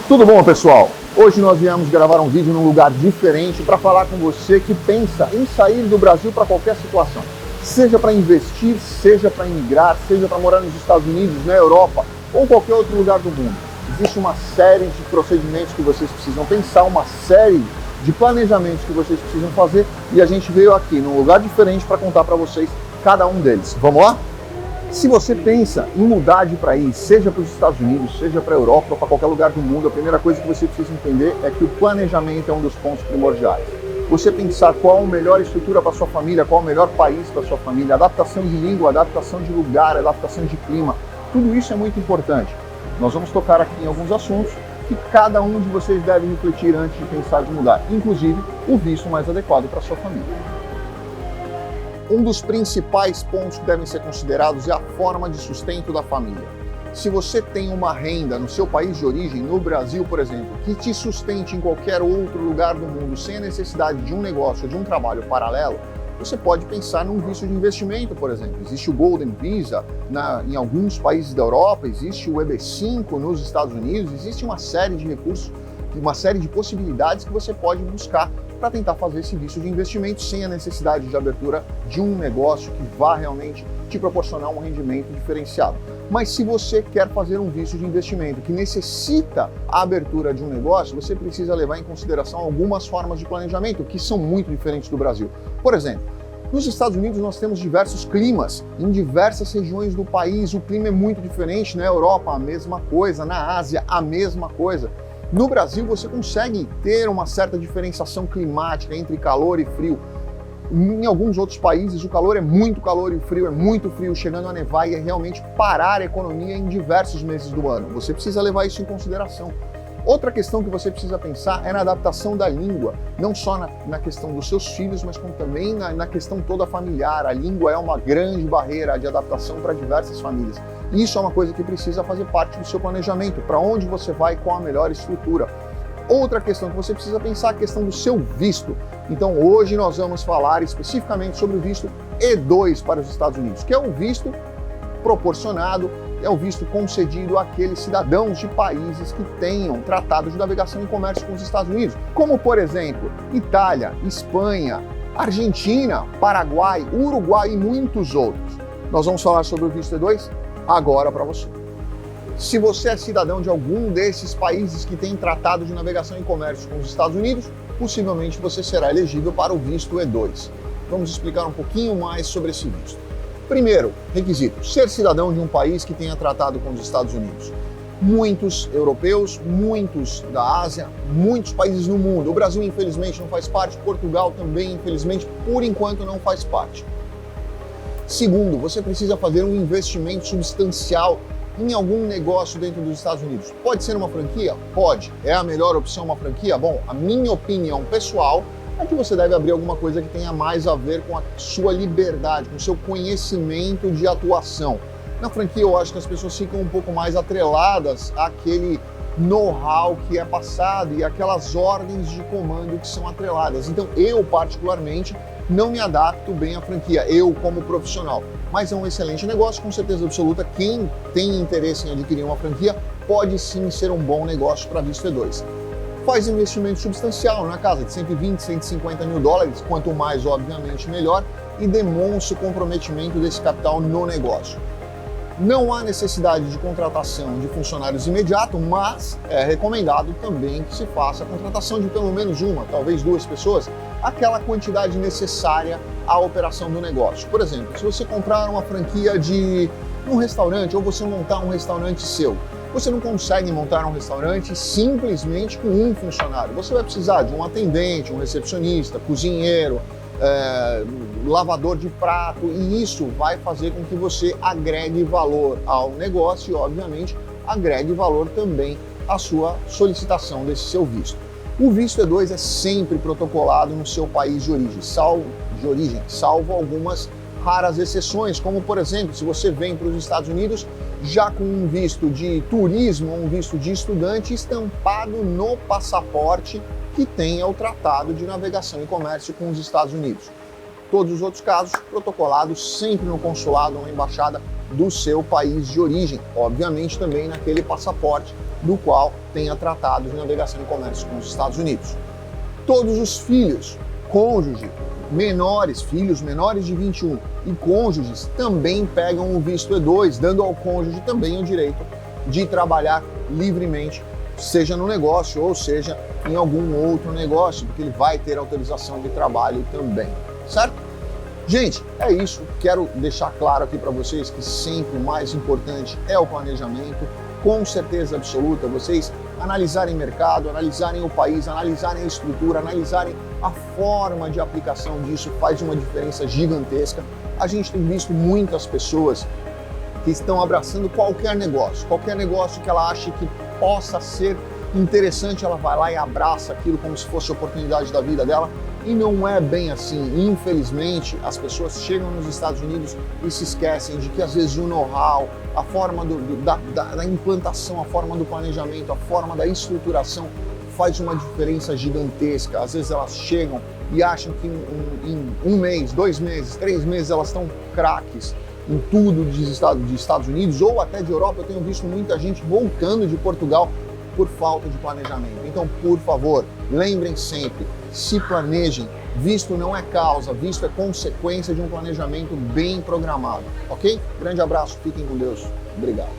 Tudo bom, pessoal? Hoje nós viemos gravar um vídeo num lugar diferente para falar com você que pensa em sair do Brasil para qualquer situação. Seja para investir, seja para emigrar, seja para morar nos Estados Unidos, na Europa ou qualquer outro lugar do mundo. Existe uma série de procedimentos que vocês precisam pensar, uma série de planejamentos que vocês precisam fazer e a gente veio aqui num lugar diferente para contar para vocês cada um deles. Vamos lá? Se você pensa em mudar de país, seja para os Estados Unidos, seja para a Europa ou para qualquer lugar do mundo, a primeira coisa que você precisa entender é que o planejamento é um dos pontos primordiais. Você pensar qual a melhor estrutura para sua família, qual o melhor país para sua família, adaptação de língua, adaptação de lugar, adaptação de clima, tudo isso é muito importante. Nós vamos tocar aqui em alguns assuntos que cada um de vocês deve refletir antes de pensar de mudar, inclusive o visto mais adequado para sua família. Um dos principais pontos que devem ser considerados é a forma de sustento da família. Se você tem uma renda no seu país de origem, no Brasil, por exemplo, que te sustente em qualquer outro lugar do mundo sem a necessidade de um negócio, de um trabalho paralelo, você pode pensar num visto de investimento, por exemplo. Existe o Golden Visa em alguns países da Europa, existe o EB5 nos Estados Unidos, existe uma série de recursos, uma série de possibilidades que você pode buscar para tentar fazer esse visto de investimento sem a necessidade de abertura de um negócio que vá realmente te proporcionar um rendimento diferenciado. Mas se você quer fazer um visto de investimento que necessita a abertura de um negócio, você precisa levar em consideração algumas formas de planejamento que são muito diferentes do Brasil. Por exemplo, nos Estados Unidos nós temos diversos climas, em diversas regiões do país o clima é muito diferente, na Europa a mesma coisa, na Ásia a mesma coisa. No Brasil, você consegue ter uma certa diferenciação climática entre calor e frio. Em alguns outros países, o calor e o frio é muito frio, chegando a nevar e é realmente parar a economia em diversos meses do ano. Você precisa levar isso em consideração. Outra questão que você precisa pensar é na adaptação da língua, não só na questão dos seus filhos, mas como também na questão toda familiar. A língua é uma grande barreira de adaptação para diversas famílias. Isso é uma coisa que precisa fazer parte do seu planejamento, para onde você vai, qual a melhor estrutura. Outra questão que você precisa pensar é a questão do seu visto. Então hoje nós vamos falar especificamente sobre o visto E2 para os Estados Unidos, que é um visto proporcionado, é o visto concedido àqueles cidadãos de países que tenham tratado de navegação e comércio com os Estados Unidos, como por exemplo, Itália, Espanha, Argentina, Paraguai, Uruguai e muitos outros. Nós vamos falar sobre o visto E2 agora para você. Se você é cidadão de algum desses países que tem tratado de navegação e comércio com os Estados Unidos, possivelmente você será elegível para o visto E2. Vamos explicar um pouquinho mais sobre esse visto. Primeiro requisito, ser cidadão de um país que tenha tratado com os Estados Unidos. Muitos europeus, muitos da Ásia, muitos países no mundo. O Brasil, infelizmente, não faz parte, Portugal também, infelizmente, por enquanto não faz parte. Segundo, você precisa fazer um investimento substancial em algum negócio dentro dos Estados Unidos. Pode ser uma franquia? Pode. É a melhor opção uma franquia? Bom, a minha opinião pessoal é que você deve abrir alguma coisa que tenha mais a ver com a sua liberdade, com o seu conhecimento de atuação. Na franquia eu acho que as pessoas ficam um pouco mais atreladas àquele know-how que é passado e aquelas ordens de comando que são atreladas. Então eu particularmente não me adapto bem à franquia, eu como profissional. Mas é um excelente negócio, com certeza absoluta. Quem tem interesse em adquirir uma franquia pode sim ser um bom negócio para visto E2. Faz investimento substancial na casa de 120, 150 mil dólares, quanto mais, obviamente, melhor, e demonstra o comprometimento desse capital no negócio. Não há necessidade de contratação de funcionários imediato, mas é recomendado também que se faça a contratação de pelo menos uma, talvez duas pessoas, aquela quantidade necessária à operação do negócio. Por exemplo, se você comprar uma franquia de um restaurante ou você montar um restaurante seu, você não consegue montar um restaurante simplesmente com um funcionário. Você vai precisar de um atendente, um recepcionista, cozinheiro, lavador de prato, e isso vai fazer com que você agregue valor ao negócio e, obviamente, agregue valor também à sua solicitação desse seu visto. O visto E2 é sempre protocolado no seu país de origem, salvo algumas raras exceções, como por exemplo, se você vem para os Estados Unidos já com um visto de turismo ou um visto de estudante estampado no passaporte que tenha o Tratado de Navegação e Comércio com os Estados Unidos. Todos os outros casos, protocolados sempre no consulado ou na embaixada do seu país de origem, obviamente também naquele passaporte do qual tenha tratado de navegação e comércio com os Estados Unidos. Todos os filhos, cônjuge, filhos menores de 21 e cônjuges também pegam o visto E2, dando ao cônjuge também o direito de trabalhar livremente, seja no negócio ou seja em algum outro negócio, porque ele vai ter autorização de trabalho também, certo? Gente, é isso. Quero deixar claro aqui para vocês que sempre o mais importante é o planejamento. Com certeza absoluta, vocês analisarem mercado, analisarem o país, analisarem a estrutura, analisarem a forma de aplicação disso faz uma diferença gigantesca. A gente tem visto muitas pessoas que estão abraçando qualquer negócio que ela ache que possa ser interessante, ela vai lá e abraça aquilo como se fosse a oportunidade da vida dela. E não é bem assim. Infelizmente, as pessoas chegam nos Estados Unidos e se esquecem de que às vezes o know-how, a forma da implantação, a forma do planejamento, a forma da estruturação faz uma diferença gigantesca. Às vezes elas chegam e acham que em um mês, 2 meses, 3 meses elas estão craques em tudo de Estados Unidos ou até de Europa. Eu tenho visto muita gente voltando de Portugal por falta de planejamento. Então, por favor, lembrem sempre, se planejem. Visto não é causa, visto é consequência de um planejamento bem programado, ok? Grande abraço, fiquem com Deus. Obrigado.